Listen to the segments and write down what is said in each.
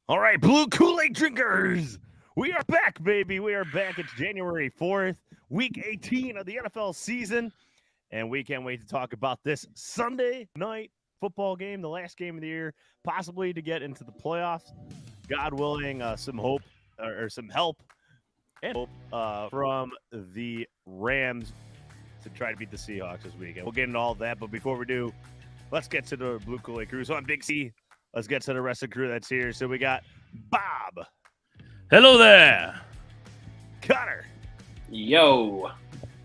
All right, Blue Kool-Aid drinkers. We are back, baby. We are back. It's January 4th, week 18 of the NFL season. And we can't wait to talk about this Sunday night football game, the last game of the year, possibly to get into the playoffs. God willing, some hope or some help and hope from the Rams to try to beat the Seahawks this weekend. We'll get into all of that. But before we do, let's get to the Blue Kool-Aid crew. So I'm Big C. Let's get to the rest of the crew that's here. So we got Bob. Hello there. Connor. Yo.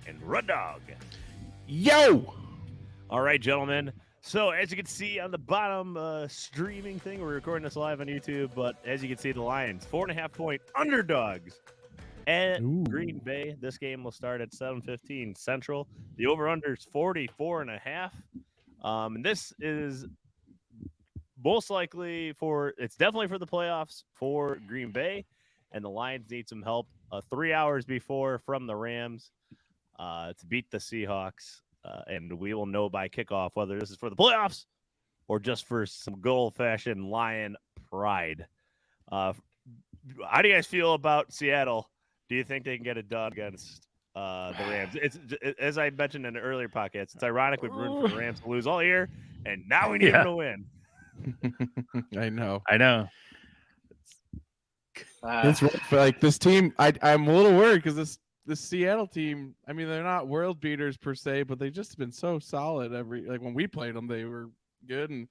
And Rud Dog. Yo. All right, gentlemen. So as you can see on the bottom streaming thing, we're recording this live on YouTube, but as you can see, the Lions, 4.5-point underdogs at Green Bay. This game will start at 7:15 Central. The over-under is 44.5. And this is most likely it's definitely for the playoffs for Green Bay, and the Lions need some help 3 hours before from the Rams to beat the Seahawks, and we will know by kickoff whether this is for the playoffs or just for some good old-fashioned Lion pride. How do you guys feel about Seattle? Do you think they can get it done against the Rams? As I mentioned in the earlier podcast, it's ironic we've rooted for the Rams to lose all year, and now we need them to win. I know. It's rough. Like this team, I'm a little worried because this Seattle team. I mean, they're not world beaters per se, but they've just been so solid. When we played them, they were good and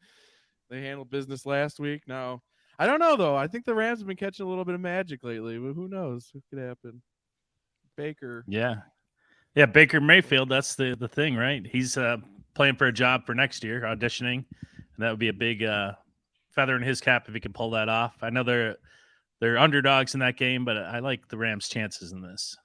they handled business last week. Now I don't know though. I think the Rams have been catching a little bit of magic lately. But who knows what could happen? Baker. Yeah, Baker Mayfield. That's the thing, right? He's playing for a job for next year, auditioning. And that would be a big feather in his cap if he can pull that off. I know they're underdogs in that game, but I like the Rams' chances in this.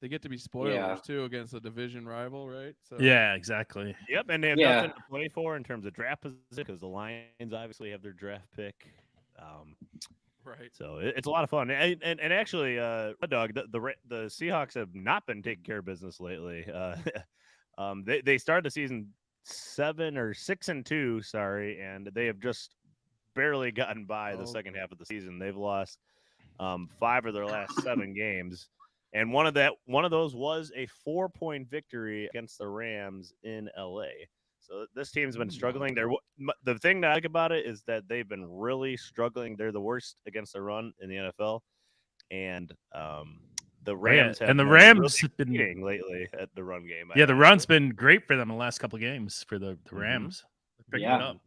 They get to be spoilers too against a division rival, right? So yeah, exactly. Yep, and they have nothing to play for in terms of draft position because the Lions obviously have their draft pick. Right. So it's a lot of fun, and actually, Red Dog, the Seahawks have not been taking care of business lately. They started the season 6-2, sorry, and they have just barely gotten by the second half of the season. They've lost 5 of their last 7 games, and one of those was a 4-point victory against the Rams in LA. So this team's been struggling. The thing that I like about it is that they've been really struggling. They're the worst against the run in the NFL, and the Rams have been really lately at the run game. The run's been great for them in the last couple of games for the Rams. Picking it up.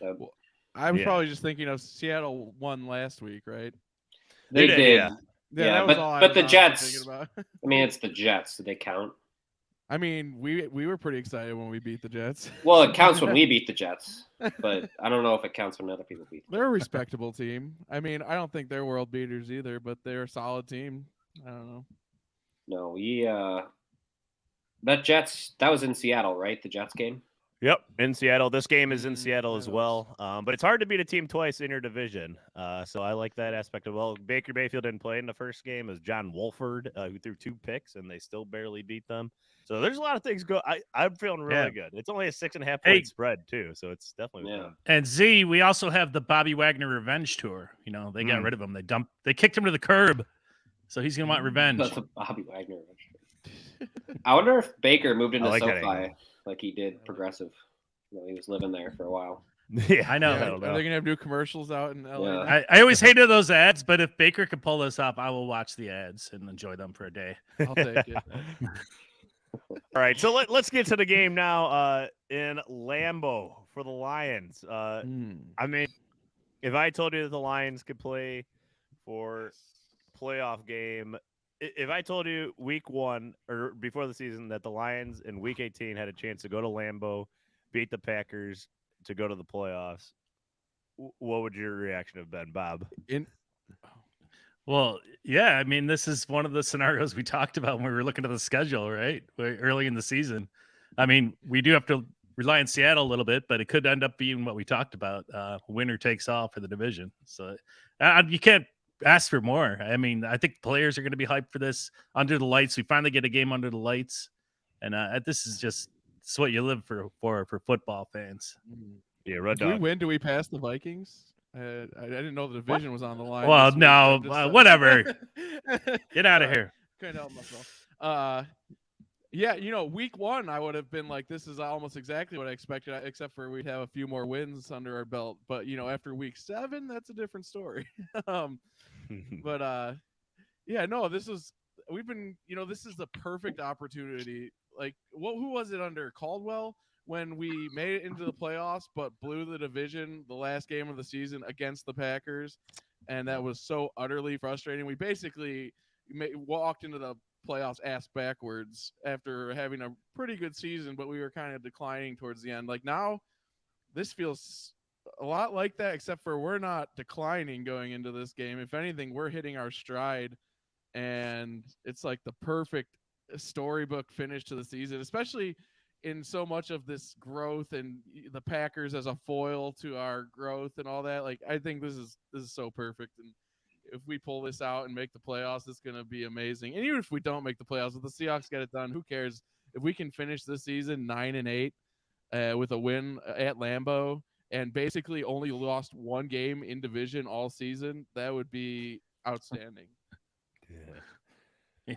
Well, I was probably just thinking of Seattle won last week, right? They did. Yeah, but the Jets. I mean, it's the Jets. Do they count? I mean, we were pretty excited when we beat the Jets. Well, it counts when we beat the Jets, but I don't know if it counts when other people beat them. They're a respectable team. I mean, I don't think they're world beaters either, but they're a solid team. I don't know. No, that was in Seattle, right? The Jets game? Yep, in Seattle. This game is in Seattle as well. But it's hard to beat a team twice in your division. So I like that aspect of Baker Mayfield didn't play in the first game as John Wolford, who threw 2 picks, and they still barely beat them. So there's a lot of things I'm feeling really good. It's only a 6.5-point spread too, so it's definitely fun. And Z, we also have the Bobby Wagner revenge tour. You know, they got rid of him. They kicked him to the curb. So he's gonna want revenge. That's a Bobby Wagner revenge. I wonder if Baker moved into SoFi like he did Progressive. He was living there for a while. Yeah, I know. Are they gonna have new commercials out in LA? Yeah. I always hated those ads, but if Baker could pull this off, I will watch the ads and enjoy them for a day. I'll take it. All right, so let's get to the game now in Lambeau for the Lions. I mean, if I told you that the Lions could play for playoff game, if I told you week 1 or before the season that the Lions in week 18 had a chance to go to Lambeau, beat the Packers to go to the playoffs, what would your reaction have been, Bob? Well, yeah, I mean, this is one of the scenarios we talked about when we were looking at the schedule, right? Early in the season. I mean, we do have to rely on Seattle a little bit, but it could end up being what we talked about, winner takes all for the division. So you can't ask for more. I mean, I think players are going to be hyped for this under the lights. We finally get a game under the lights, and this is what you live for football fans. Yeah, Red If we Dog. win, do we pass the Vikings? I didn't know the division was on the line. Well, this week. no, I'm just, whatever. Get out of sorry. here. Couldn't help myself. Yeah, week 1 I would have been like, this is almost exactly what I expected, except for we'd have a few more wins under our belt. But after week 7, that's a different story. But yeah, no, this is the perfect opportunity. Like, who was it under Caldwell when we made it into the playoffs but blew the division the last game of the season against the Packers, and that was so utterly frustrating. We basically walked into the playoffs ass backwards after having a pretty good season, but we were kind of declining towards the end. Like, now this feels a lot like that, except for we're not declining going into this game. If anything, we're hitting our stride, and it's like the perfect storybook finish to the season, especially in so much of this growth and the Packers as a foil to our growth and all that. Like, I think this is so perfect. And if we pull this out and make the playoffs, it's going to be amazing. And even if we don't make the playoffs, if the Seahawks get it done, who cares? If we can finish this season 9-8 with a win at Lambeau and basically only lost one game in division all season, that would be outstanding. Yeah.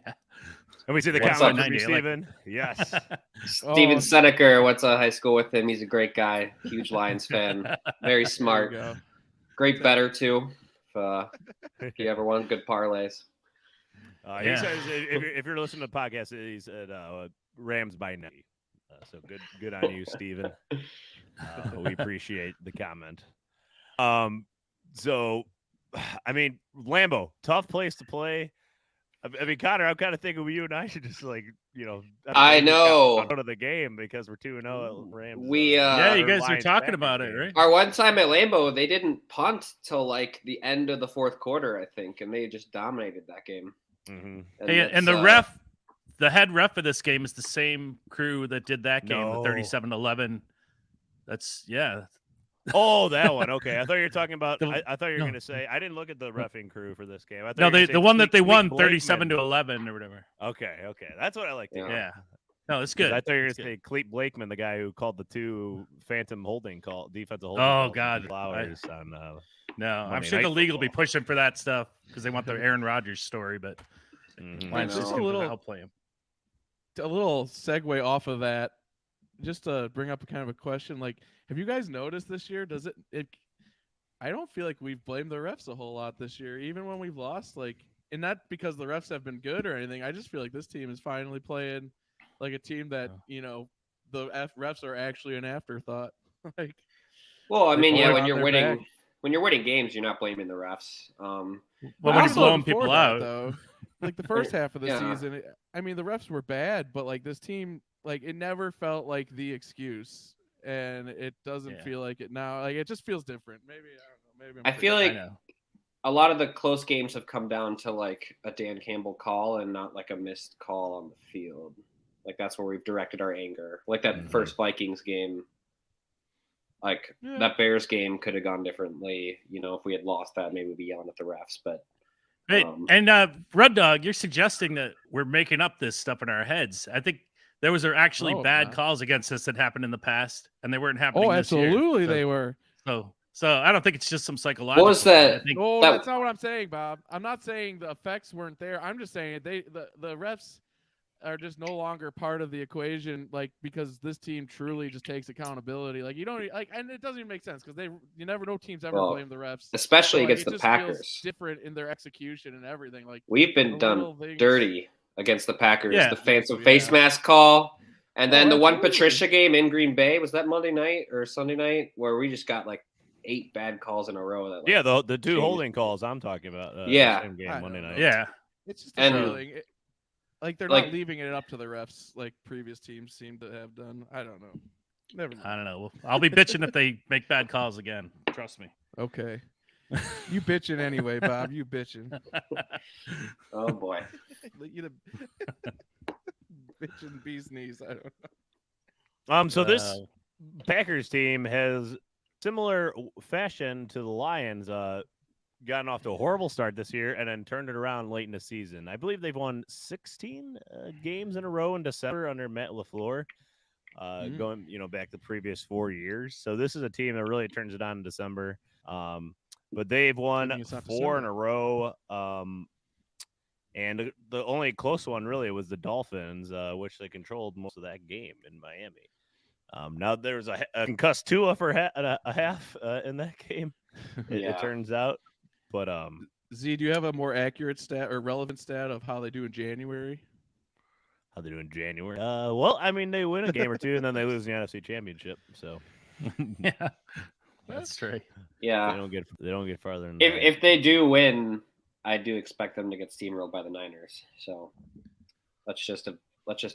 And we see the What's comment up, from you, 90, like- Steven. Yes. Steven Seneker went to high school with him. He's a great guy, huge Lions fan, very smart, great bettor too. If you ever want good parlays. He says if you're listening to the podcast, he's at Rams by 90. So good on you, Steven. We appreciate the comment. So, I mean, Lambeau, tough place to play. I mean, Connor, I'm kind of thinking you and I should just I know out of the game because we're 2-0 at Rams. Yeah, you guys Lions are talking Packers about it, game. right? our one time at Lambeau, they didn't punt till like the end of the fourth quarter, I think, and they just dominated that game. Mm-hmm. And the head ref of this game is the same crew that did that game, the 37-11. That's Oh, that one. Okay, I thought you were talking about. I thought you were going to say. I didn't look at the reffing crew for this game. I thought the one that they won 37-11 or whatever. Okay, that's what I like to hear. Yeah. No, it's good. I thought you were going to say Clete Blakeman, the guy who called the 2 phantom defensive holding. Oh God, Flowers on. No, I'm Monday sure the Night league will be Football. pushing for that stuff because they want the Aaron Rodgers story, but I just know. to help play him. A little segue off of that, just to bring up a kind of a question. Like, have you guys noticed this year? Does it? I don't feel like we've blamed the refs a whole lot this year, even when we've lost. Like, and not because the refs have been good or anything. I just feel like this team is finally playing like a team that the refs are actually an afterthought. Like, well, I mean, They're yeah, on their back. when you're winning games, you're not blaming the refs. Well, But when he's also blowing before people that, out, though, like the first half of the Yeah. season, I mean, the refs were bad, but like this team, like it never felt like the excuse, and it doesn't feel like it now. Like, it just feels different. Maybe I don't know. Maybe I feel like I know. a lot of the close games have come down to like a Dan Campbell call and not like a missed call on the field. Like, that's where we've directed our anger. Like that first Vikings game. Like that Bears game could have gone differently. If we had lost that, maybe we'd be yelling at the refs. But Hey, and Red Dog, you're suggesting that we're making up this stuff in our heads. I think there was actually bad calls against us that happened in the past, and they weren't happening. Oh, this year. absolutely, they were. So I don't think it's just some psychological. What was that? That's not what I'm saying, Bob. I'm not saying the effects weren't there. I'm just saying the refs are just no longer part of the equation, like, because this team truly just takes accountability. Like, you don't like, and it doesn't even make sense because you never know teams ever blame the refs, especially like, against it the just Packers. feels different in their execution and everything. Like, we've been done dirty against the Packers. The phantom face mask call, and then the one Patricia game in Green Bay, was that Monday night or Sunday night, where we just got like 8 bad calls in a row. That, like, the 2 holding calls I'm talking about. Same game Monday night. Yeah, it's just a feeling. Like, they're not leaving it up to the refs like previous teams seem to have done. I don't know. Never mind. I don't know. I'll be bitching if they make bad calls again. Trust me. Okay. You bitching anyway, Bob. You bitching. Oh boy. You bitching bee's knees. I don't know. So this Packers team has similar fashion to the Lions. Gotten off to a horrible start this year and then turned it around late in the season. I believe they've won 16 games in a row in December under Matt LaFleur, going back the previous 4 years. So this is a team that really turns it on in December. but they've won Meaning it's not 4 in December. a row. And the only close one really was the Dolphins, which they controlled most of that game in Miami. Now there was a concussed Tua for a half in that game. It turns out, but Z, do you have a more accurate stat or relevant stat of how they do in January? how they do in January? Well, I mean they win a game or two and then they lose the NFC Championship, so Yeah, that's right. Yeah. they don't get farther than that. If they do win, I do expect them to get steamrolled by the Niners. So let's just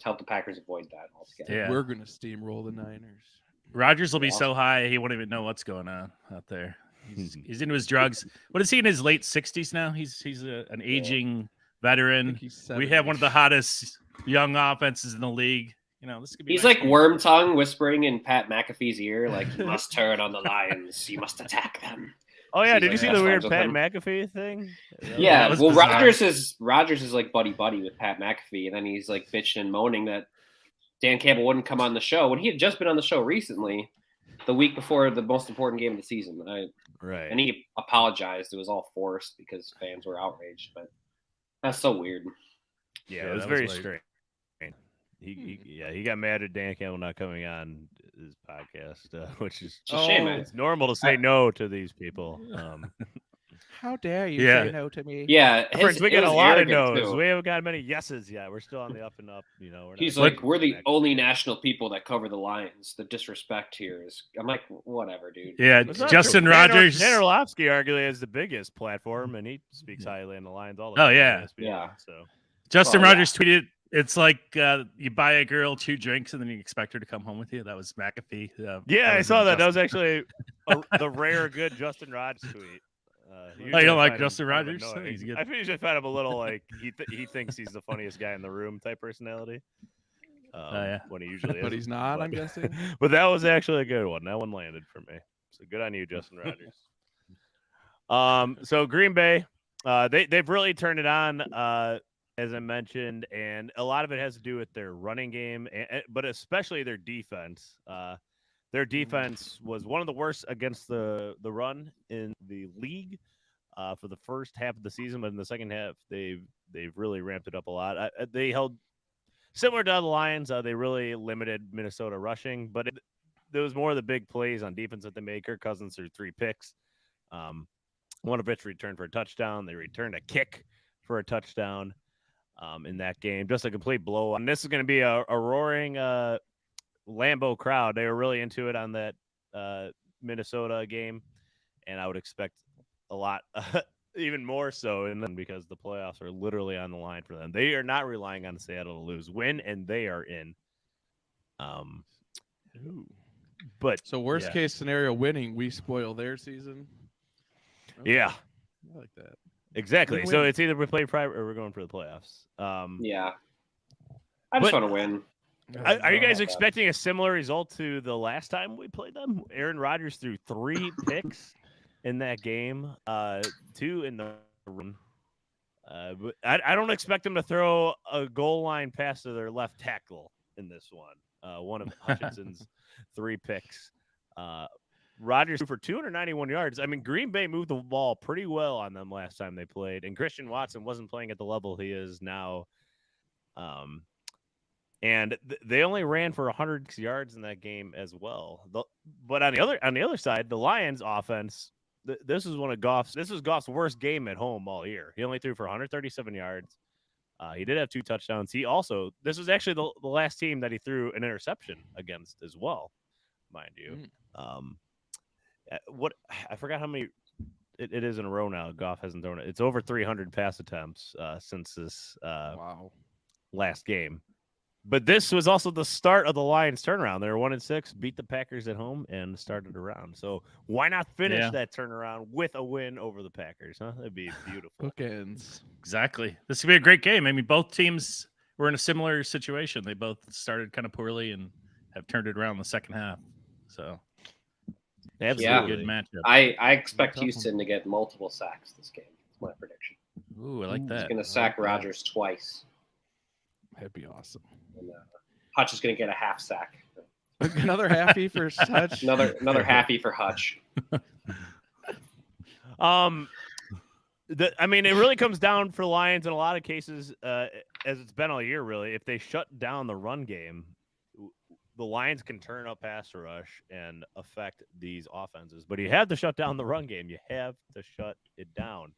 help the Packers avoid that altogether. Yeah. We're gonna steamroll the Niners. Rodgers will be so high he won't even know what's going on out there. He's into his drugs. What is he in his late 60s now? He's an aging veteran. We have one of the hottest young offenses in the league. You know, this could be. He's like Worm Tongue whispering in Pat McAfee's ear, like, "You must turn on the Lions. You must attack them." Oh yeah, He's did like you see best the weird friends with Pat him. McAfee thing? Yeah, was well, bizarre. Rodgers is like buddy with Pat McAfee, and then he's like bitching and moaning that Dan Campbell wouldn't come on the show when he had just been on the show recently, the week before the most important game of the season. Right. And he apologized. It was all forced because fans were outraged, but that's so weird. Yeah, Yeah, it was that very was weird. strange. He got mad at Dan Campbell not coming on his podcast, which is It's a shame. it's normal to say no to these people. How dare you Yeah. say no to me? Yeah, Friends, we it got a was lot of arrogant, no's. too. We haven't got many yeses yet. We're still on the up and up. You know, He's not- like, we're the only national people that cover the Lions. The disrespect here is. I'm like, whatever, dude. Yeah, It's not Justin true. Rogers. Tanner Orlovsky arguably has the biggest platform, and he speaks highly in the Lions all the Oh, time. yeah. on ESPN, Yeah. So Justin Well, yeah. Rogers tweeted, "It's like you buy a girl 2 drinks and then you expect her to come home with you." That was McAfee. yeah, I was saw that. That was Justin. actually the rare good Justin Rogers tweet. Oh, you don't like find him Justin kind of Rogers? annoying. He's good. I usually find him a little like he thinks he's the funniest guy in the room type personality. Yeah. When he usually is. But he's not, I'm guessing. But that was actually a good one. That one landed for me. So good on you, Justin Rogers. So Green Bay, they've really turned it on, as I mentioned, and a lot of it has to do with their running game, but especially their defense. Their defense was one of the worst against the run in the league for the first half of the season, but in the second half, they've really ramped it up a lot. They held similar to the Lions. They really limited Minnesota rushing, but there was more of the big plays on defense that they made. Kirk Cousins threw 3 picks, one of which returned for a touchdown. They returned a kick for a touchdown in that game. Just a complete blowout. And this is going to be a roaring Lambeau crowd. They were really into it on that Minnesota game, and I would expect a lot, even more so, and then because the playoffs are literally on the line for them. They are not relying on Seattle to lose, win, and they are in. But So worst case scenario, winning, we spoil their season. Okay. yeah, I like that. exactly. Win-win. So it's either we play private or we're going for the playoffs. Yeah. I just But- want to win. Are you guys that. expecting a similar result to the last time we played them? Aaron Rodgers threw 3 picks in that game, 2 in the run. But I don't expect them to throw a goal line pass to their left tackle in this one. One of Hutchinson's 3 picks. Rodgers threw for 291 yards. I mean, Green Bay moved the ball pretty well on them last time they played, and Christian Watson wasn't playing at the level he is now. And they only ran for 100 yards in that game as well. But on the other side, the Lions offense, this is Goff's worst game at home all year. He only threw for 137 yards. He did have 2 touchdowns. This was actually the last team that he threw an interception against as well, mind you. I forgot how many it is in a row now. Goff hasn't thrown it. It's over 300 pass attempts since this Wow. last game. But this was also the start of the Lions turnaround. They were 1-6, beat the Packers at home, and started around. So why not finish that turnaround with a win over the Packers? Huh? That'd be beautiful. Bookends. Exactly. This could be a great game. I mean, both teams were in a similar situation. They both started kind of poorly and have turned it around in the second half. So Absolutely. good matchup. I expect Houston to get multiple sacks this game. That's my prediction. Ooh, I like He's that. going to sack Rodgers twice. That'd be awesome. And, Hutch is going to get a half sack. Another halfie for Hutch. Another halfie for Hutch. I mean, it really comes down for the Lions in a lot of cases, as it's been all year, really. If they shut down the run game, the Lions can turn up pass rush and affect these offenses. But you have to shut down the run game. You have to shut it down.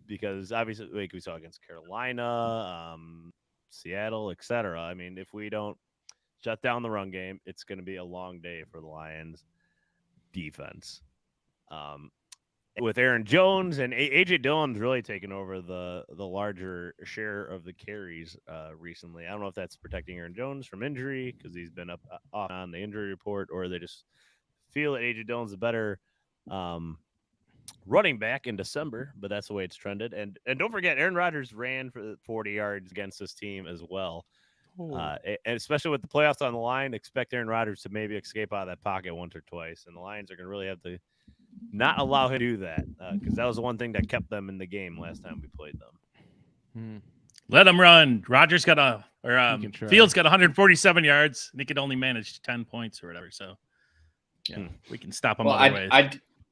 Because obviously, like we saw against Carolina, Seattle, etc. I mean, if we don't shut down the run game, it's going to be a long day for the Lions defense. With Aaron Jones and A.J. Dillon's really taken over the larger share of the carries recently. I don't know if that's protecting Aaron Jones from injury because he's been up on the injury report, or they just feel that A.J. Dillon's a better running back in December, but that's the way it's trended. And don't forget, Aaron Rodgers ran for 40 yards against this team as well. And especially with the playoffs on the line, expect Aaron Rodgers to maybe escape out of that pocket once or twice. And the Lions are going to really have to not allow him to do that because that was the one thing that kept them in the game last time we played them. Let him run. Rodgers got Fields got 147 yards, and he could only manage 10 points or whatever. So, yeah, we can stop him other ways.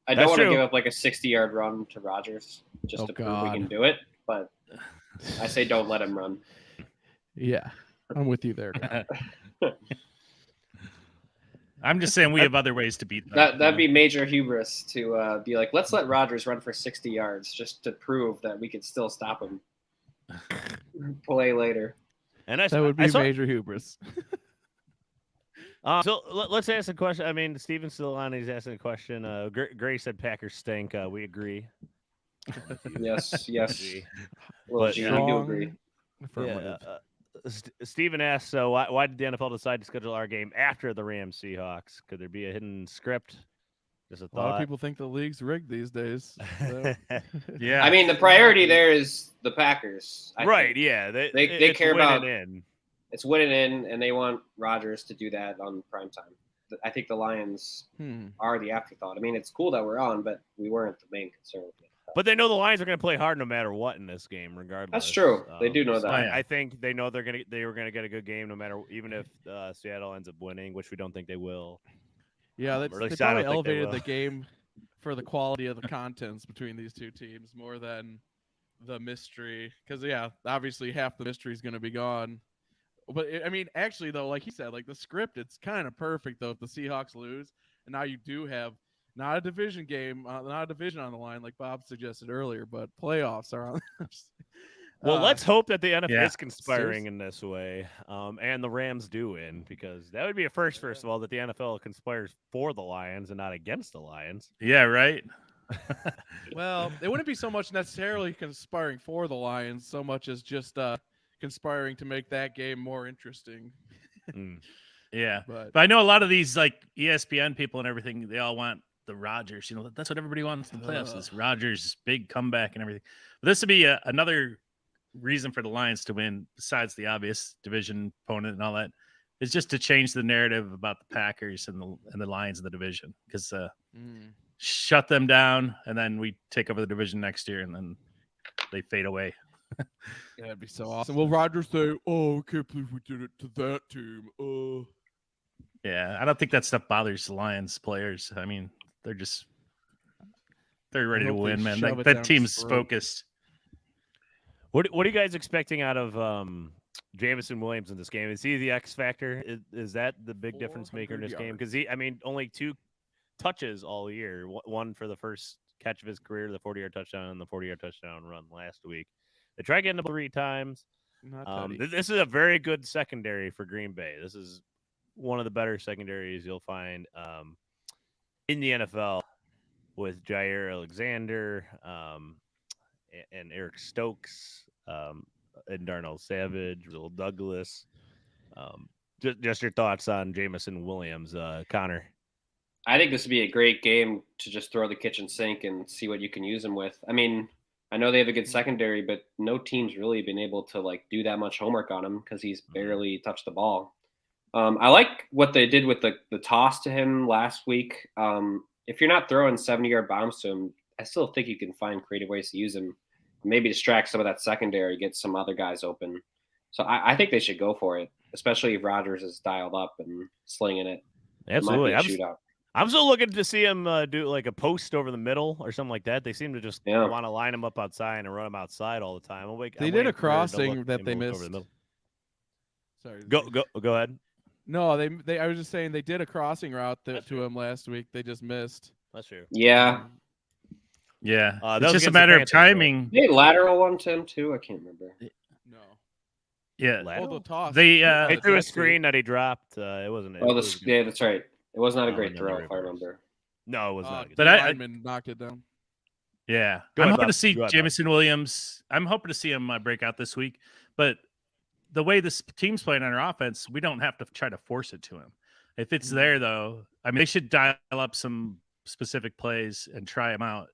I don't want to give up like a 60-yard run to Rodgers just to prove we can do it, but I say don't let him run. Yeah, I'm with you there. I'm just saying we have other ways to beat them. That'd be major hubris to be like, let's let Rodgers run for 60 yards just to prove that we could still stop him. Play later. And that would be major hubris. So let's ask a question. I mean, Steven Silani's asking a question. Gray said Packers stink. We agree. Yes. But we do agree. Yeah, Steven asks, so why did the NFL decide to schedule our game after the Rams Seahawks? Could there be a hidden script? Just a thought. A lot of people think the league's rigged these days. So. Yeah. I mean, the priority there is the Packers. I think. Yeah. They care about in. It's winning in, and they want Rodgers to do that on prime time. I think the Lions are the afterthought. I mean, it's cool that we're on, but we weren't the main concern. But they know the Lions are going to play hard no matter what in this game, regardless. That's true. They do know that. I think they know they were going to get a good game no matter, even if Seattle ends up winning, which we don't think they will. Yeah, they probably elevated the game for the quality of the contents between these two teams more than the mystery. Because, yeah, obviously half the mystery is going to be gone. But, I mean, actually, though, like he said, like the script, it's kind of perfect, though, if the Seahawks lose. And now you do have not a division game, not a division on the line, like Bob suggested earlier, but playoffs are on. Well, let's hope that the NFL is conspiring in this way, and the Rams do win, because that would be a first of all, that the NFL conspires for the Lions and not against the Lions. Yeah, right. Well, it wouldn't be so much necessarily conspiring for the Lions, so much as just conspiring to make that game more interesting. Yeah, but I know a lot of these like ESPN people and everything, they all want the Rodgers. You know, that's what everybody wants in the playoffs is Rodgers' big comeback and everything. But this would be another reason for the Lions to win, besides the obvious division opponent and all that, is just to change the narrative about the Packers and the Lions in the division, because shut them down and then we take over the division next year and then they fade away. Yeah, that'd be so awesome. Will Rodgers say, "Oh, I can't believe we did it to that team"? Yeah, I don't think that stuff bothers the Lions players. I mean, they're ready to win, man. That team's focused. What are you guys expecting out of Jameson Williams in this game? Is he the X factor? Is that the big difference maker in this game? Because only 2 touches all year. One for the first catch of his career, the 40-yard touchdown, and the 40-yard touchdown run last week. They tried getting him 3 times. This is a very good secondary for Green Bay. This is one of the better secondaries you'll find in the NFL, with Jair Alexander and Eric Stokes and Darnell Savage, Will Douglas. Just your thoughts on Jameson Williams, Connor. I think this would be a great game to just throw the kitchen sink and see what you can use him with. I mean, I know they have a good secondary, but no team's really been able to do that much homework on him because he's barely touched the ball. I like what they did with the toss to him last week. If you're not throwing 70-yard bombs to him, I still think you can find creative ways to use him. Maybe distract some of that secondary, get some other guys open. So I think they should go for it, especially if Rodgers is dialed up and slinging it. Absolutely. It might be a shootout. I'm still looking to see him do like a post over the middle or something like that. They seem to just want to line him up outside and run him outside all the time. They did a crossing that they missed. Over the middle. Sorry. Go ahead. No, they. I was just saying they did a crossing route to him last week. They just missed. That's true. Yeah. Yeah. It's just a matter of timing. They lateral one to him too. I can't remember. No. Yeah. The toss. They threw a screen that he dropped. It wasn't. Yeah, that's right. It was not a great throw, if I remember. No, it was not. But lineman knocked it down. Yeah, I'm hoping to see Jamison Williams. I'm hoping to see him break out this week. But the way this team's playing on our offense, we don't have to try to force it to him. If it's there, though, I mean, they should dial up some specific plays and try them out,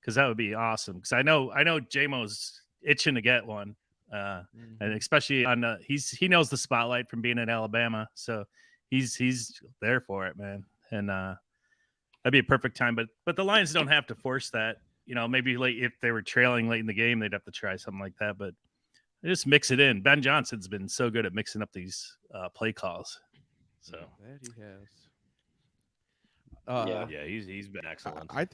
because that would be awesome. Because I know JMO's itching to get one, and especially on he knows the spotlight from being in Alabama, so he's there for it, man. And that'd be a perfect time. But the Lions don't have to force that. Maybe late if they were trailing late in the game, they'd have to try something like that. But just mix it in. Ben Johnson's been so good at mixing up these play calls. So that he has. He's been excellent. I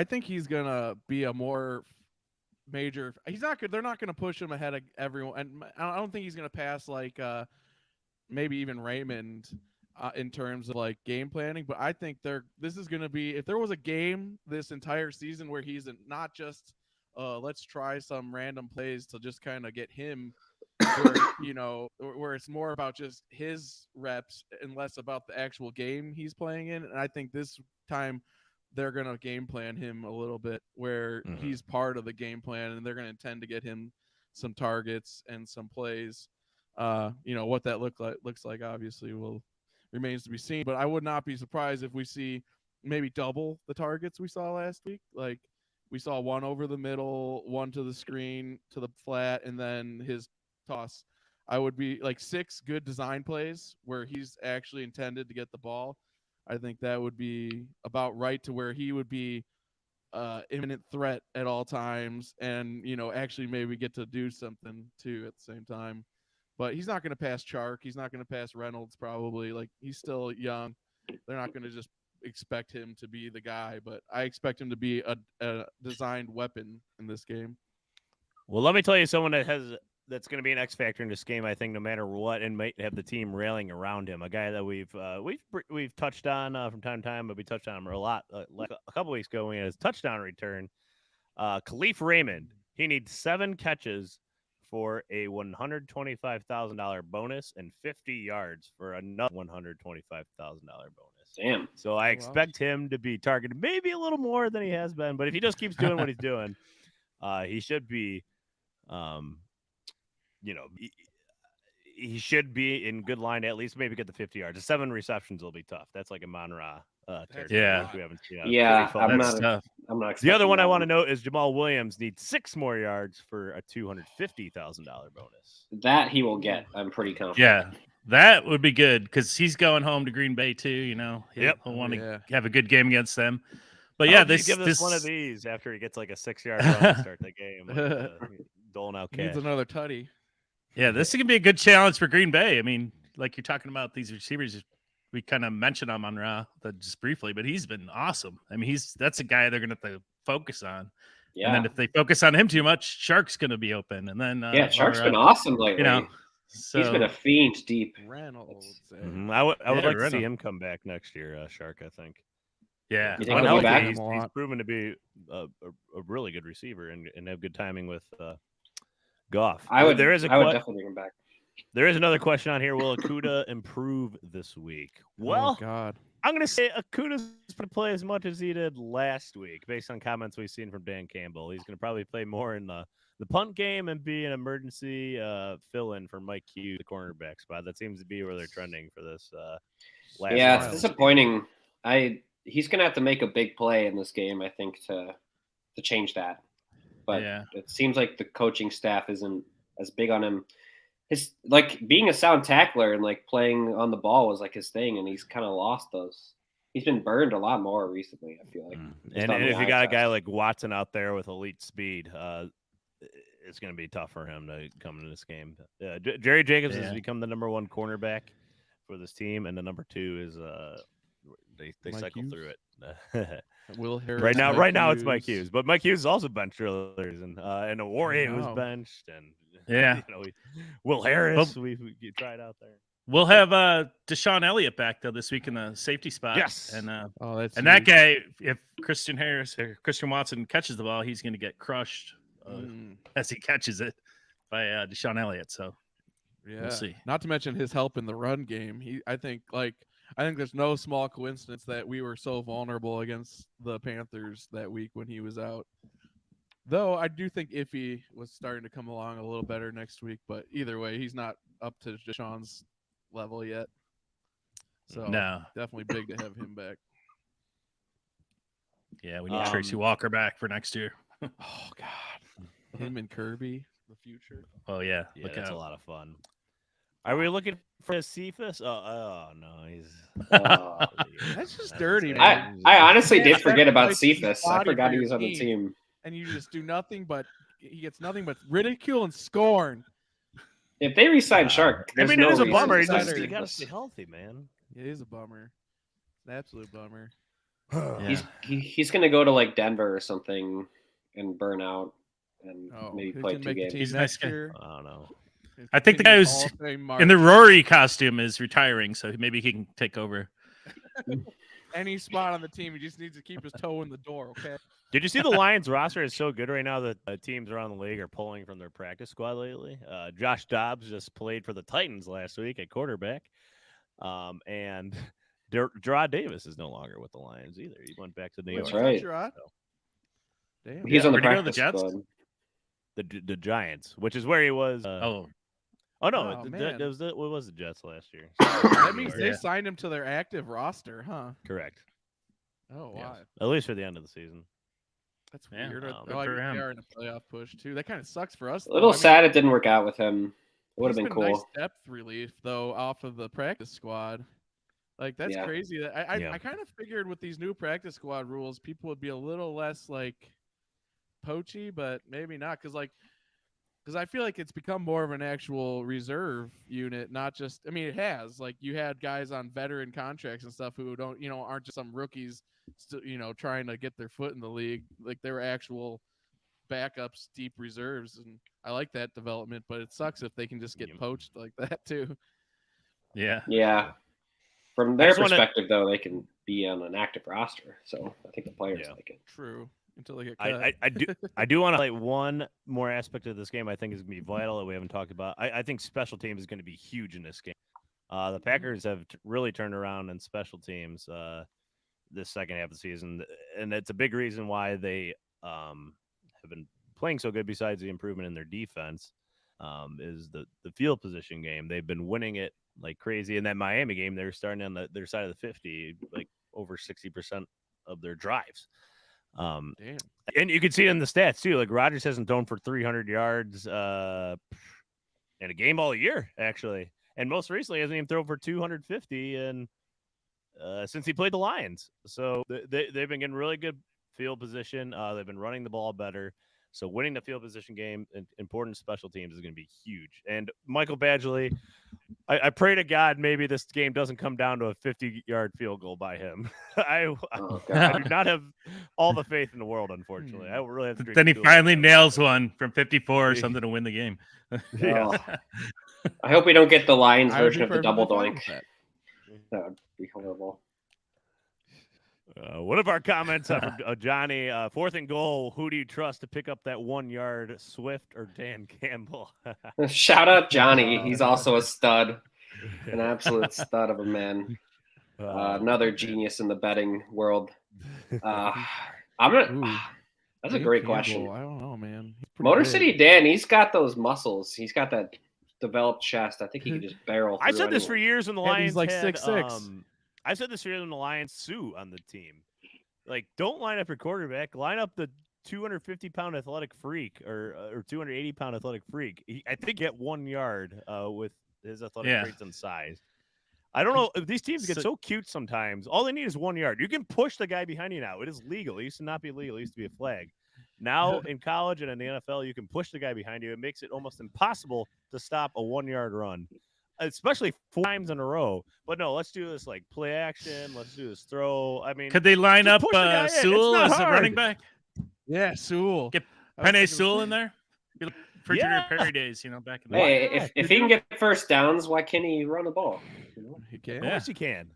think he's gonna be a more major. He's not good. They're not gonna push him ahead of everyone, and I don't think he's gonna pass like maybe even Raymond in terms of like game planning. But I think this is gonna be, if there was a game this entire season where he's not just let's try some random plays to just kind of get him. Where it's more about just his reps and less about the actual game he's playing in. And I think this time they're going to game plan him a little bit where he's part of the game plan, and they're going to intend to get him some targets and some plays. What that looks like obviously remains to be seen, but I would not be surprised if we see maybe double the targets we saw last week. Like we saw one over the middle, one to the screen, to the flat, and then his toss. I would be like 6 good design plays where he's actually intended to get the ball. I think that would be about right to where he would be imminent threat at all times, and actually maybe get to do something too at the same time. But he's not going to pass Chark. He's not going to pass Reynolds probably. Like he's still young. They're not going to just expect him to be the guy, but I expect him to be a designed weapon in this game. Well, let me tell you someone that's going to be an X factor in this game, I think, no matter what, and might have the team railing around him. A guy that we've touched on from time to time, but we touched on him a lot like a couple weeks ago when he had his touchdown return. Khalif Raymond, he needs 7 catches for a $125,000 bonus and 50 yards for another $125,000 bonus. Damn. So I expect him to be targeted maybe a little more than he has been, but if he just keeps doing what he's doing, he should be. He should be in good line to at least maybe get the 50 yards. The 7 receptions will be tough. That's like a Monra territory. Yeah. We haven't seen. I'm not. The other one I want to note is Jamal Williams needs 6 more yards for a $250,000 bonus. That he will get. I'm pretty confident. Yeah, that would be good because he's going home to Green Bay too. He'll want to have a good game against them. But yeah, give us one of these after he gets like a 6-yard run to start the game. Doling out cash. Needs another tutty. Yeah, this is gonna be a good challenge for Green Bay. I mean, like you're talking about these receivers, we kind of mentioned him on Raw just briefly, but he's been awesome. I mean, that's a guy they're gonna have to focus on. Yeah. And then if they focus on him too much, Shark's gonna be open. And then Shark's been awesome lately. So, he's been a fiend deep. Reynolds. I would like to see him come back next year, Shark. I think. Yeah, you think he'll be back? He's proven to be a really good receiver and have good timing with Goff. I would definitely bring him back. There is another question on here. Will Okudah improve this week? Well, God. I'm going to say Akudah's going to play as much as he did last week, based on comments we've seen from Dan Campbell. He's going to probably play more in the punt game and be an emergency fill-in for Mike Hughes, the cornerback spot. That seems to be where they're trending for this last Yeah, it's disappointing. He's going to have to make a big play in this game, I think, to change that. But it seems like the coaching staff isn't as big on him. His being a sound tackler and playing on the ball was his thing, and he's kind of lost those. He's been burned a lot more recently, I feel like. And if you got a guy like Watson out there with elite speed, it's going to be tough for him to come into this game. Jerry Jacobs has become the number 1 cornerback for this team, and the number 2 is They Mike cycle Hughes. through it. Will Harris. right Mike now it's Mike Hughes, but Mike Hughes is also benched earlier, and Warrior was Wow. benched, and Yeah. Will Harris, Well, we tried out there. We'll have Deshaun Elliott back though this week in the safety spot. Yes. And that's and that huge. guy, if Christian Watson catches the ball, he's going to get crushed as he catches it by Deshaun Elliott. So Yeah. we'll see. Not to mention his help in the run game. I think there's no small coincidence that we were so vulnerable against the Panthers that week when he was out. Though I do think Iffy was starting to come along a little better next week, but either way, he's not up to Deshaun's level yet. So No. definitely big to have him back. Yeah, we need Tracy Walker back for next year. Oh God, him and Kirby, the future. Oh yeah, Yeah, look that's out. a lot of fun. Are we looking for a Cephas? Oh no, he's That's just dirty, insane. man. I honestly Yeah, did forget about sacrifice his Cephas. I body forgot for he your was on the team. team. And you just do nothing but he gets nothing but ridicule and scorn. If they re-sign Shark, I there's mean, no it is a reason bummer. to You sign just you Cephas. gotta stay healthy, man. It is a bummer. It's an absolute bummer. Yeah. He's going to go to like Denver or something and burn out and maybe who play can 2 make the games. team He's a nice next guy. year? I don't know. I think the guy Continue who's Hall of Fame in the march. Rory costume is retiring, so maybe he can take over. Any spot on the team, he just needs to keep his toe in the door. Okay. Did you see the Lions roster is so good right now that teams around the league are pulling from their practice squad lately? Josh Dobbs just played for the Titans last week at quarterback. And Gerard Davis is no longer with the Lions either. He went back to New York. That's right. Gerard? Damn. He's on the Where'd he go to the practice Jets? squad. The Giants, which is where he was. Oh, no, Oh, man. what was the Jets last year? That means New they York. signed him to their active roster, huh? Correct. Oh, Yes. wow. At least for the end of the season. That's Yeah, weird. good I like for they him. are in a playoff push, too. That kind of sucks for us. A little though. I mean, sad it didn't work out with him. It would have he's been cool. Nice depth relief, though, off of the practice squad. Like, that's Yeah. crazy. That Yeah. I kind of figured with these new practice squad rules, people would be a little less, like, poachy, but maybe not. Because I feel like it's become more of an actual reserve unit, not just. I mean, it has. Like, you had guys on veteran contracts and stuff who don't, aren't just some rookies, trying to get their foot in the league. Like, they were actual backups, deep reserves, and I like that development. But it sucks if they can just get poached like that too. yeah. Yeah. From I their just wanna- perspective, though, they can be on an active roster. So I think the players like it. True. Until they get cut. I do want to highlight one more aspect of this game I think is going to be vital that we haven't talked about. I think special teams is going to be huge in this game. The Packers have really turned around in special teams this second half of the season, and it's a big reason why they have been playing so good besides the improvement in their defense is the field position game. They've been winning it like crazy. In that Miami game, they were starting on their side of the 50, like over 60% of their drives. Damn. And you can see it in the stats too. Like Rodgers hasn't thrown for 300 yards in a game all year, actually, and most recently hasn't even thrown for 250 and since he played the Lions. So they've been getting really good field position. They've been running the ball better. So winning the field position game and important special teams is going to be huge. And Michael Badgley, I pray to God maybe this game doesn't come down to a 50-yard field goal by him. I do not have all the faith in the world, unfortunately. I really have to drink Then he Kool-Aid. finally nails one from 54 or something to win the game. Yeah. Oh. I hope we don't get the Lions I would version be of the double perfectly fine doink. with that. That would be horrible. One of our comments from Johnny, 4th and goal, who do you trust to pick up that 1 yard, Swift or Dan Campbell? Shout out Johnny. He's also a stud, an absolute stud of a man. Another genius in the betting world. That's a Dan great Campbell, question. I don't know, man. He's pretty Motor big. City Dan, he's got those muscles. He's got that developed chest. I think he can just barrel through I said this for anyone. years when the And Lions he's like had, 6'6". I said this for years when the Lions Sue on the team. Like, don't line up your quarterback. Line up the 250-pound athletic freak or 280-pound athletic freak. I think he get 1 yard with his athletic traits and size. I don't know. These teams get so cute sometimes. All they need is 1 yard. You can push the guy behind you now. It is legal. It used to not be legal. It used to be a flag. Now in college and in the NFL, you can push the guy behind you. It makes it almost impossible to stop a 1 yard run. especially 4 times in a row. But no, let's do this like play action. Let's do this throw. I mean, Could they line just up push the guy in. It's Sewell not as a running hard. back? Yeah, Sewell. Get I was Penny thinking- Sewell in there? Refrigerator Yeah. Perry days, back in the Hey, day. if he can get first downs, why can't he run the ball? He can. Of course you can.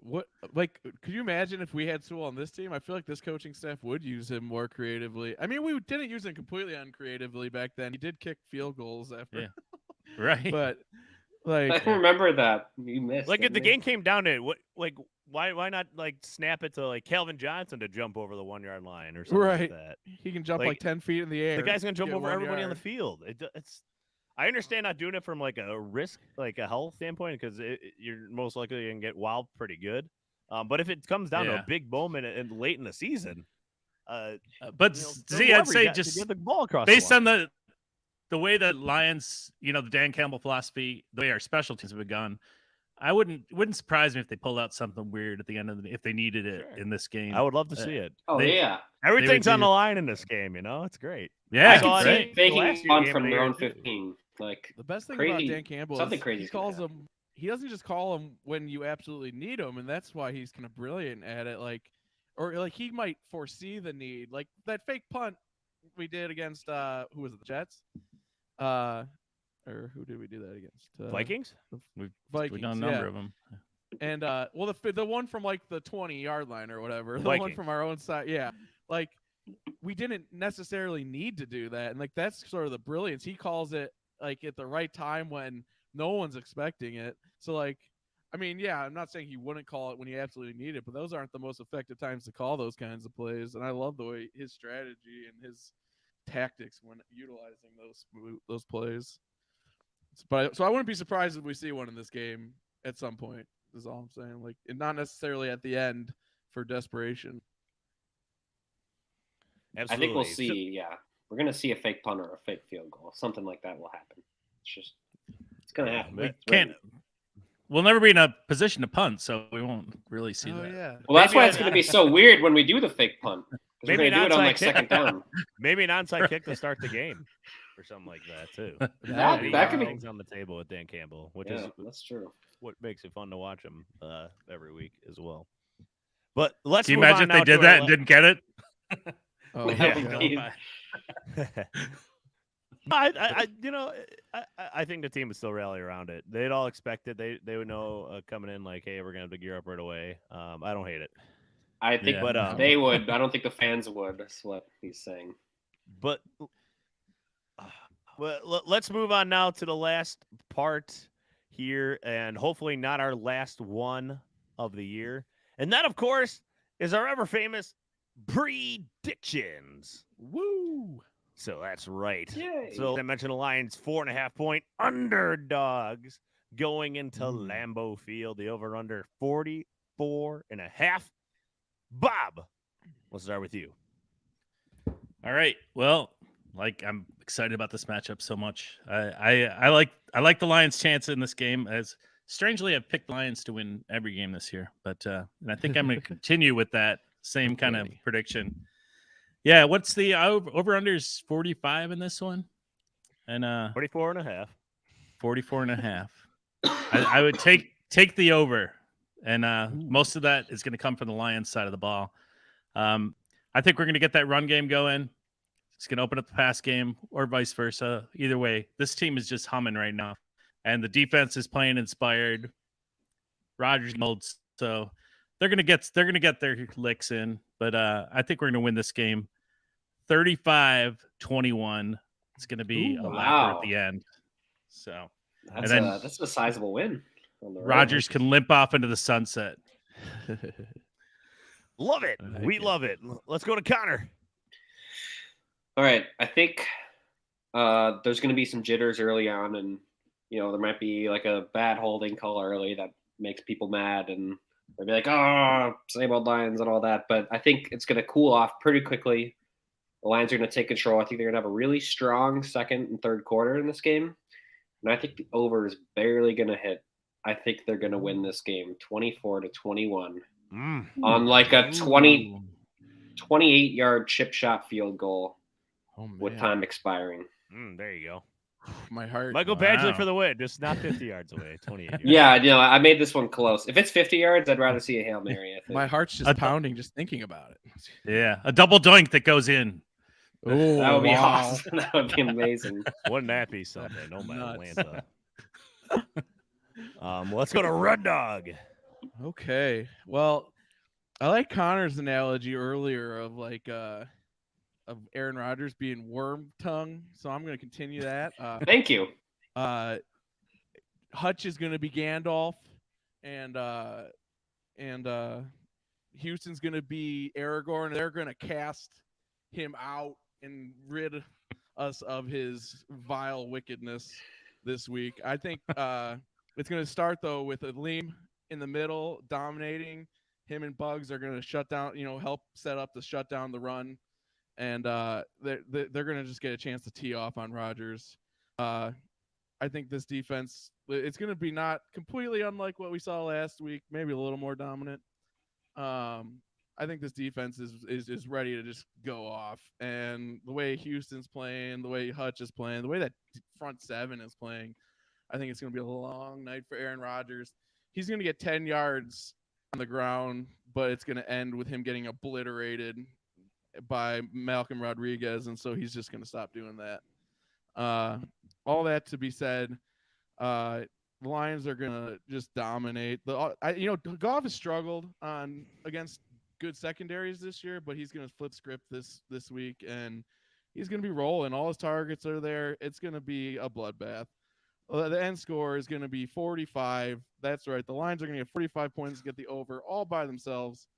What, like, could you imagine if we had Sewell on this team? I feel like this coaching staff would use him more creatively. I mean, we didn't use him completely uncreatively back then. He did kick field goals after. Yeah. Right. But, I like, remember that you missed. Like if didn't the you? game came down to it, why not like snap it to like Calvin Johnson to jump over the 1 yard line or something Right. like that? he can jump Like, like 10 feet in the air. The guy's gonna jump get over 1 everybody on the yard. field. It's. I understand not doing it from like a risk, like a health standpoint, because you're most likely gonna get wild pretty good. But if it comes down to Yeah. a big moment and late in the season, But see, I'd say just get the ball across based the on the way that Lions, the Dan Campbell philosophy, the way our special teams have been gone, I wouldn't surprise me if they pulled out something weird at the end of if they needed it Sure. in this game. I would love to see it. Oh they- yeah, Everything's on do- the line in this game. It's great. Yeah, I saw can it see in they the last can year punt game from of the their year, own too. 15. Like The best thing Crazy- about Dan Campbell something is crazy he is gonna calls happen. them. He doesn't just call them when you absolutely need them, and that's why he's kind of brilliant at it. Or he might foresee the need, like that fake punt we did against who was it, the Jets? Or who did we do that against? Vikings. Vikings. We've done a number of them. And well, the one from like the 20-yard line or whatever, the Vikings. one from our own side, yeah. Like we didn't necessarily need to do that, and like that's sort of the brilliance. He calls it like at the right time when no one's expecting it. So like, I mean, yeah, I'm not saying he wouldn't call it when you absolutely need it, but those aren't the most effective times to call those kinds of plays. And I love the way his strategy and his tactics when utilizing those plays. But so I wouldn't be surprised if we see one in this game at some point. Is all I'm saying. Like, and not necessarily at the end for desperation. Absolutely. I think we'll see. Yeah, we're gonna see a fake punt or a fake field goal. Something like that will happen. It's gonna happen. but- It's written. We'll never be in a position to punt, so we won't really see that. Yeah. Well, that's Maybe why it's gonna be so weird when we do the fake punt. 'Cause we're Maybe gonna do it on an like onside second kick. down. Maybe an onside kick to start the game, or something like that too. That could be- things on the table with Dan Campbell, which Yeah, is that's true. what makes it fun to watch him every week as well. But let's Can you move imagine on if they now did to our that and didn't get it? Oh, That yeah. would be- I think the team would still rally around it. They'd all expect it. They would know coming in like, hey, we're gonna have to gear up right away. I don't hate it, I think Yeah. but they would. I don't think the fans would. That's what he's saying. but let's move on now to the last part here, and hopefully not our last one of the year. And that, of course, is our ever famous predictions. Woo! So that's right. Yay. So I mentioned the Lions 4.5-point underdogs going into Lambeau Field. The over/under 44.5. Bob, let's start with you. All right. Well, I'm excited about this matchup so much. I like the Lions' chance in this game. As strangely, I've picked the Lions to win every game this year, but and I think I'm going to continue with that same kind of prediction. Yeah, what's the over/unders 45 in this one? And 44.5. 44.5. I would take the over, and most of that is going to come from the Lions side of the ball. I think we're going to get that run game going. It's going to open up the pass game, or vice versa. Either way, this team is just humming right now, and the defense is playing inspired. Rodgers molds, so they're going to get their licks in. But I think we're going to win this game, 35-21. It's going to be a laughter at the end. So That's a sizable win. On the road. Rodgers can limp off into the sunset. Love it. I like We it. love it. Let's go to Connor. All right, I think there's going to be some jitters early on, and there might be like a bad holding call early that makes people mad, and they'll be like, "Oh, same old Lions" and all that. But I think it's going to cool off pretty quickly. The Lions are going to take control. I think they're going to have a really strong second and third quarter in this game, and I think the over is barely going to hit. I think they're going to win this game 24-21 on like a 28-yard chip shot field goal Oh, man. with time expiring. There you go. My heart. Michael Wow. Badgley for the win. Just not 50 yards away. 28 yards. Yeah, I made this one close. If it's 50 yards, I'd rather see a Hail Mary, I think. My heart's just pounding just thinking about it. Yeah, a double doink that goes in. Oh, That would be wow. awesome. That would be amazing. Wouldn't that be something? Oh, my Nuts. Atlanta. Let's go to Red Dog. Okay. Well, I like Connor's analogy earlier of like of Aaron Rodgers being worm tongue, so I'm going to continue that. Thank you. Hutch is going to be Gandalf, and Houston's going to be Aragorn. They're going to cast him out and rid us of his vile wickedness this week. I think it's going to start though with Aleem in the middle dominating. Him and Bugs are going to shut down, help set up to shut down the run, and they're going to just get a chance to tee off on Rodgers. I think this defense, it's going to be not completely unlike what we saw last week, maybe a little more dominant. I think this defense is ready to just go off. And the way Houston's playing, the way Hutch is playing, the way that front seven is playing, I think it's going to be a long night for Aaron Rodgers. He's going to get 10 yards on the ground, but it's going to end with him getting obliterated by Malcolm Rodriguez, and so he's just going to stop doing that. All that to be said, the Lions are going to just dominate. Goff has struggled against good secondaries this year, but he's going to flip script this week, and he's going to be rolling. All his targets are there. It's going to be a bloodbath. The end score is going to be 45. That's right. The Lions are going to get 45 points to get the over all by themselves.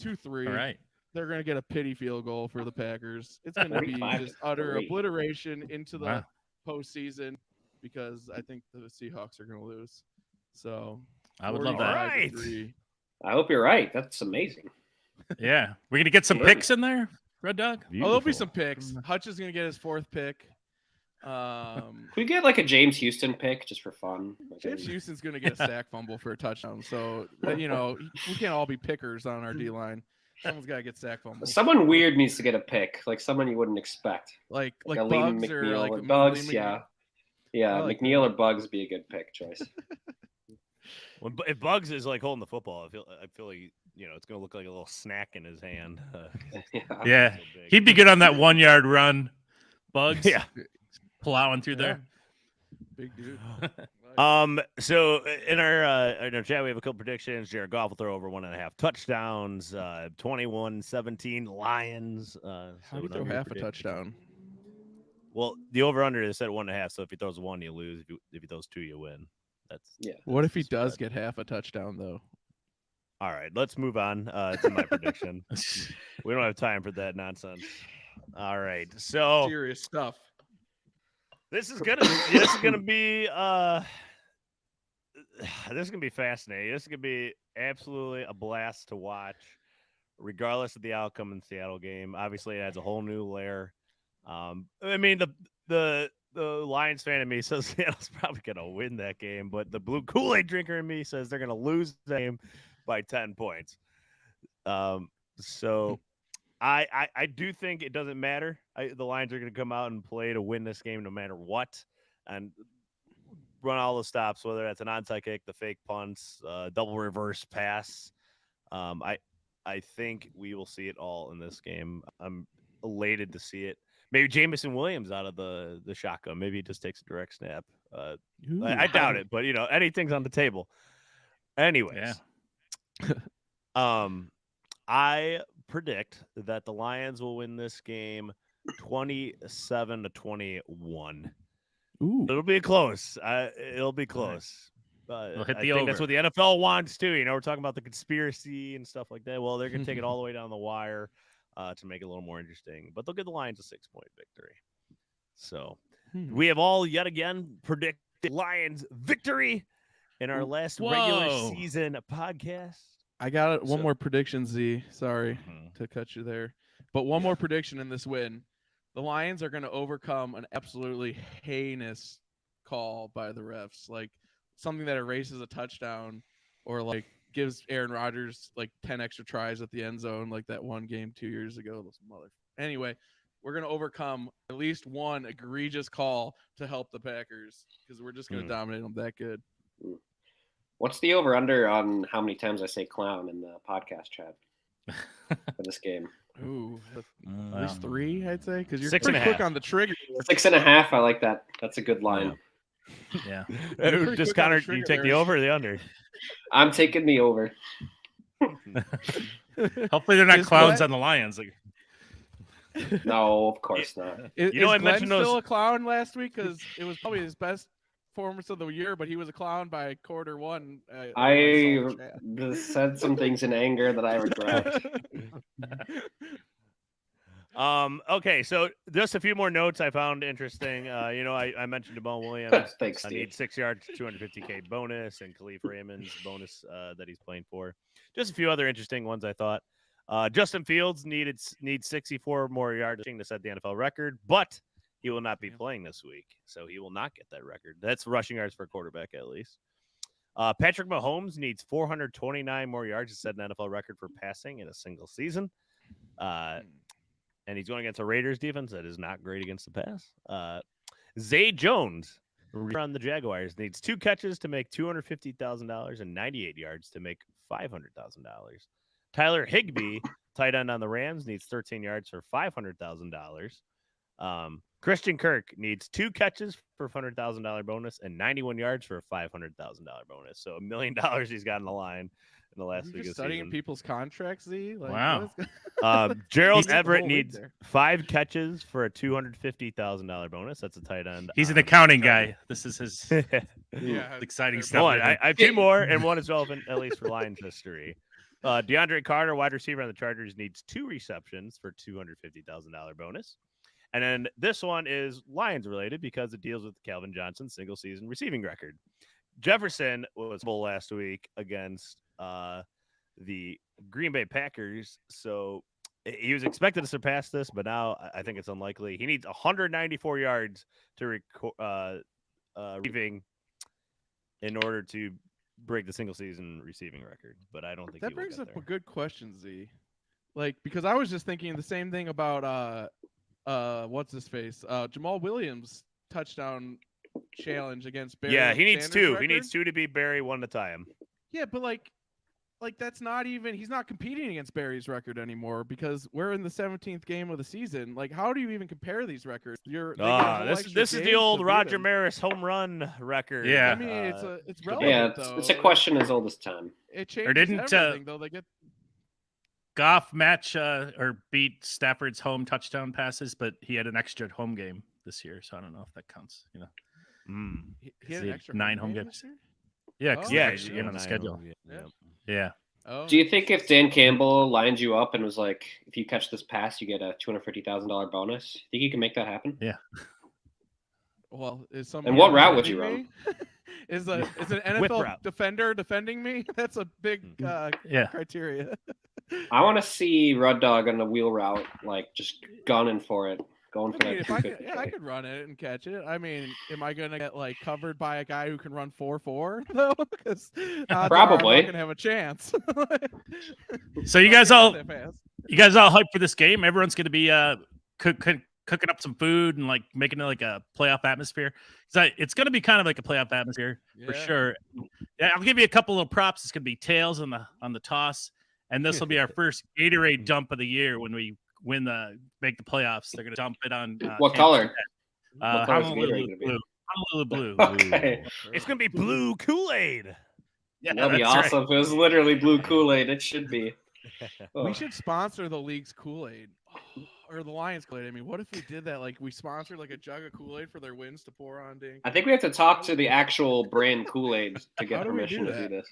2-3. All right. They're going to get a pity field goal for the Packers. It's going to be just utter obliteration into the postseason because I think the Seahawks are going to lose. So I would love that. Right. I hope you're right. That's amazing. Yeah. We're going to get some picks in there, Red Dog? Oh, there'll be some picks. Hutch is going to get his 4th pick. Can we get like a James Houston pick just for fun? James Houston's going to get a sack fumble for a touchdown. So, we can't all be pickers on our D-line. Someone's got to get sack fumble. Someone weird needs to get a pick, like someone you wouldn't expect. Like Liam Bugs or McNeil like or Bugs, yeah. Yeah, like McNeil or Bugs would be a good pick choice. If Bugs is like holding the football, I feel like it's gonna look like a little snack in his hand. Yeah, he'd be good on that 1 yard run. Bugs, yeah, plowing through there. Big dude. So in our chat, we have a couple predictions. Jared Goff will throw over 1.5 touchdowns. 21-17 Lions. How do you throw half a touchdown? Well, the over/under is set at 1.5. So if he throws 1, you lose. If he throws 2, you win. What if he does get half a touchdown though? All right, let's move on to my prediction. We don't have time for that nonsense. All right, so serious stuff. This is gonna be fascinating. This is gonna be absolutely a blast to watch, regardless of the outcome in the Seattle game. Obviously, it adds a whole new layer. I mean, the Lions fan in me says Seattle's probably gonna win that game, but the Blue Kool-Aid drinker in me says they're gonna lose the game by 10 points. So I do think it doesn't matter. The Lions are going to come out and play to win this game no matter what, and run all the stops, whether that's an onside kick, the fake punts, double reverse pass. I think we will see it all in this game. I'm elated to see it. Maybe Jamison Williams out of the shotgun. Maybe he just takes a direct snap. I doubt it, but anything's on the table. Anyways, I predict that the Lions will win this game 27-21. Ooh. It'll be close. It'll be close. We'll hit I the think over. that's what the NFL wants too. We're talking about the conspiracy and stuff like that. Well, they're going to take it all the way down the wire to make it a little more interesting. But they'll give the Lions a 6-point victory. So we have all yet again predicted Lions victory in our last regular season podcast. I got one more prediction, Z. Sorry to cut you there. But one more prediction in this win. The Lions are going to overcome an absolutely heinous call by the refs. Like something that erases a touchdown or like gives Aaron Rodgers like 10 extra tries at the end zone like that one game 2 years ago. Anyway, we're going to overcome at least one egregious call to help the Packers because we're just going to dominate them that good. What's the over-under on how many times I say clown in the podcast chat for this game? Ooh, at least 3, I'd say, because you're 6.5. pretty quick on the trigger. 6.5. I like that. That's a good line. Yeah. Just Connor, do you take the over or the under? I'm taking the over. Hopefully they're not Is clowns Glenn- on the Lions. Like, No, of course not. Is, You know, I is Glenn mentioned still those- a clown last week because it was probably his best performance of the year, but he was a clown by quarter 1. I said some things in anger that I regret. Okay, so just a few more notes I found interesting. I mentioned Jamal Williams. Thanks, I Steve. need 6 yards, 250K bonus, and Khalif Raymond's bonus that he's playing for. Just a few other interesting ones I thought. Justin Fields needs 64 more yards to set the NFL record, but he will not be playing this week, so he will not get that record. That's rushing yards for a quarterback at least. Patrick Mahomes needs 429 more yards to set an NFL record for passing in a single season. And he's going against a Raiders defense that is not great against the pass. Zay Jones on the Jaguars needs 2 catches to make $250,000 and 98 yards to make $500,000. Tyler Higbee, tight end on the Rams, needs 13 yards for $500,000. Christian Kirk needs 2 catches for a $100,000 bonus and 91 yards for a $500,000 bonus. So $1 million he's got in the line in the last week of the studying season. people's contracts, Z? Like, Wow. Gerald He's in the Everett whole league needs there. 5 catches for a $250,000 bonus. That's a tight end. he's an accounting guy. This is his Yeah, exciting they're stuff. One, right I have 2 more, and one is relevant, at least for Lions history. DeAndre Carter, wide receiver on the Chargers, needs 2 receptions for $250,000 bonus. And then this one is Lions related because it deals with Calvin Johnson's single season receiving record. Jefferson was full last week against the Green Bay Packers, so he was expected to surpass this, but now I think it's unlikely. He needs 194 yards to receiving in order to break the single season receiving record, but I don't think that he will brings get up there. a good question, Z. Like, because I was just thinking the same thing about what's his face? Jamal Williams touchdown challenge against Barry. Yeah, he needs Sanders 2. record. He needs 2 to beat Barry, 1 to tie him. Yeah, but like that's not even. He's not competing against Barry's record anymore because we're in the 17th game of the season. Like, how do you even compare these records? They get a whole extra This is the game old to beat Roger him. Maris home run record. Yeah. I mean, it's the relevant Yeah, though. it's a question as old as time. It changes didn't, everything though. They get Goff match or beat Stafford's home touchdown passes, but he had an extra home game this year, so I don't know if that counts. You know, he had He an had extra 9 home home game games. this year? yeah, because Oh, yeah, extra game on the schedule. Yeah. Oh, Do you think if Dan Campbell lined you up and was like, if you catch this pass, you get a $250,000 bonus? Think you can make that happen? well, is And what route would you defending me? is an Whip NFL route. defender defending me? That's a big Yeah. criteria. I want to see Rud Dog on the wheel route, like just gunning for it, going for I mean, that if I could, 250K. I could run it and catch it. I mean, am I gonna get like covered by a guy who can run 4.4 though? Because Probably. I'm not gonna have a chance. So you I'm guys not all that fast. hyped for this game? Everyone's going to be cooking up some food and like making it like a playoff atmosphere. So it's going to be kind of like a playoff atmosphere for Yeah. sure. Yeah, I'll give you a couple of props. It's going to be tails on the toss, and this will be our first Gatorade dump of the year when we make the playoffs. They're going to dump it on What color? What color is Gatorade Honolulu gonna be? blue. Honolulu blue. Okay. It's going to be Blue Kool-Aid. Yeah, That'd be that's right. awesome. If it was literally Blue Kool-Aid, it should be. We should sponsor the league's Kool-Aid. Or the Lions Kool-Aid. I mean, what if we did that? Like, we sponsored like a jug of Kool-Aid for their wins to pour on Dan. I think we have to talk to the actual brand Kool-Aid to get How do we permission do to do that? this.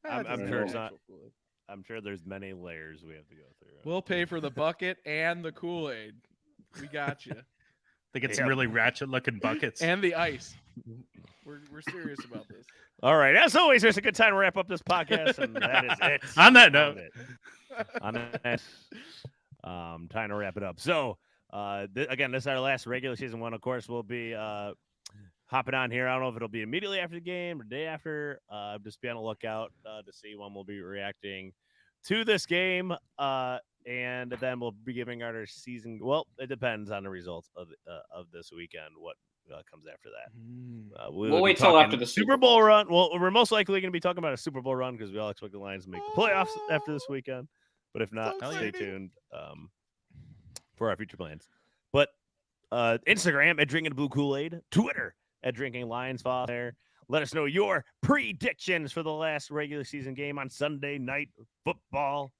I'm Just sure an it's not- actual Kool-Aid. I'm sure there's many layers we have to go through. We'll pay for the bucket and the Kool-Aid. We got you. They get some Yeah. really ratchet looking buckets. And the ice. We're serious about this. All right. As always, there's a good time to wrap up this podcast, and that is it. On that note. On that, time to wrap it up. So, again, this is our last regular season one. Of course, we'll be hopping on here. I don't know if it'll be immediately after the game or day after. Just be on the lookout to see when we'll be reacting to this game. and then we'll be giving out our season. Well, it depends on the results of this weekend. What comes after that? We'll wait till after the Super Bowl run. Well, we're most likely going to be talking about a Super Bowl run because we all expect the Lions to make the playoffs after this weekend. But if not, stay tuned for our future plans. But Instagram at Drinking Blue Kool-Aid, Twitter at Drinking Lions. Follow there. Let us know your predictions for the last regular season game on Sunday Night Football.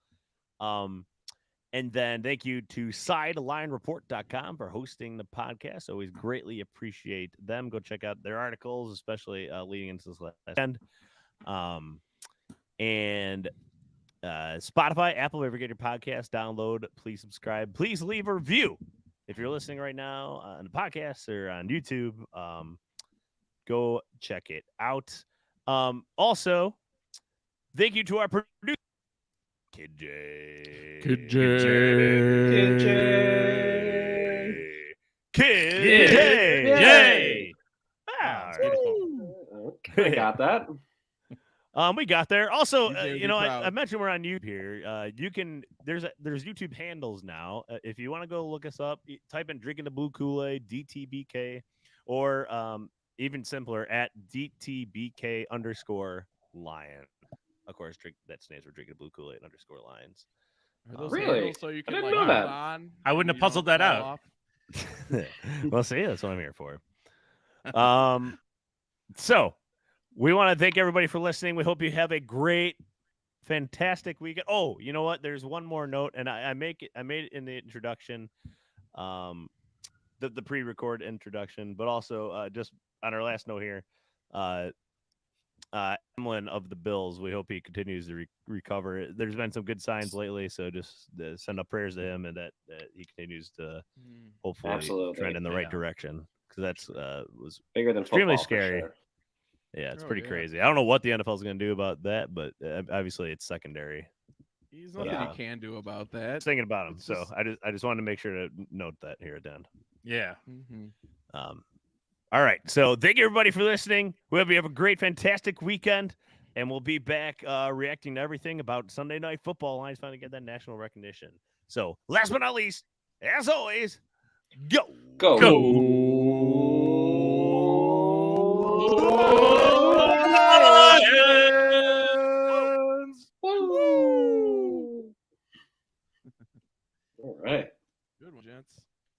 And then thank you to SidelineReport.com for hosting the podcast. Always greatly appreciate them. Go check out their articles, especially leading into this last end. And Spotify, Apple, wherever you get your podcast, download. Please subscribe. Please leave a review. If you're listening right now on the podcast or on YouTube, go check it out. Also, thank you to our producer, Kid J. Kid J. Ah, I got that. We got there. Also, DJ would be I proud. mentioned we're on YouTube here. You can there's YouTube handles now. If you want to go look us up, type in Drinking the Blue Kool-Aid, DTBK, or even simpler at DTBK_Lion. Of course, that stands for Drinking the Blue Kool-Aid _Lions. Are those Really? handles so you can didn't like know hold that. on I wouldn't and have you puzzled don't that fall out. off? Well, see, that's what I'm here for. So we want to thank everybody for listening. We hope you have a great, fantastic weekend. Oh, you know what? There's one more note, and I made it in the introduction, the pre-record introduction, but also just on our last note here, Emlyn of the Bills. We hope he continues to recover. There's been some good signs lately, so just send up prayers to him and that he continues to hopefully Absolutely. trend in the right direction, because that's was Bigger than extremely football, for scary. sure. Yeah, it's Oh, pretty yeah. crazy. I don't know what the NFL is going to do about that, but obviously it's secondary. There's nothing Yeah. you can do about I that. was thinking about him, It's so just- I just wanted to make sure to note that here at the end. Yeah. All right, so thank you everybody for listening. We hope you have a great, fantastic weekend, and we'll be back reacting to everything about Sunday Night Football. Lions finally get that national recognition. So, last but not least, as always, go. All right. Good one, gents.